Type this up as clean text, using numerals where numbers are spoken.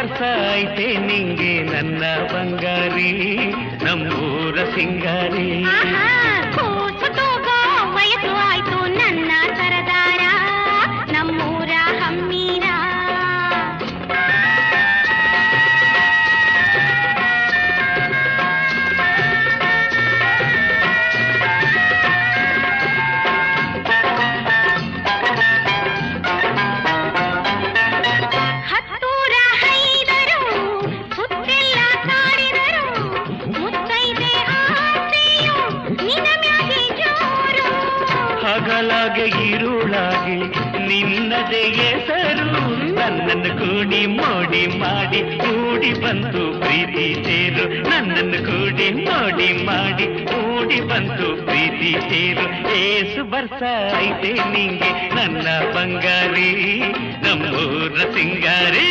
ವರ್ಷ ಐತೆ ನಿಂಗೆ ನನ್ನ ಬಂಗಾರಿ ನಮ್ಮೂರ ಸಿಂಗಾರಿ. ಕೂಸು ತೂಗೋ ವಯಸ್ಸು ಆಯ್ತು ನನ್ನ ಸರದಾರ ನಮ್ಮೂರ ಹಮ್ಮೀರ. ಹಗಲಾಗೆ ಇರುಳಾಗಿ ನಿನ್ನದೇ ಹೆಸರು ನನ್ನನ್ನು ಕೂಡಿ ಮೋಡಿ ಮಾಡಿ ಕೂಡಿ ಬಂತು ಪ್ರೀತಿ ಸೇರು. ನನ್ನನ್ನು ಕೂಡಿ ಮೋಡಿ ಮಾಡಿ ಕೂಡಿ ಬಂತು ಪ್ರೀತಿ ಸೇರು. ಏಸು ಬರ್ಸ ಐತೆ ನಿಂಗೆ ನನ್ನ ಬಂಗಾರಿ ನಮ್ಮೂರ ಸಿಂಗಾರಿ.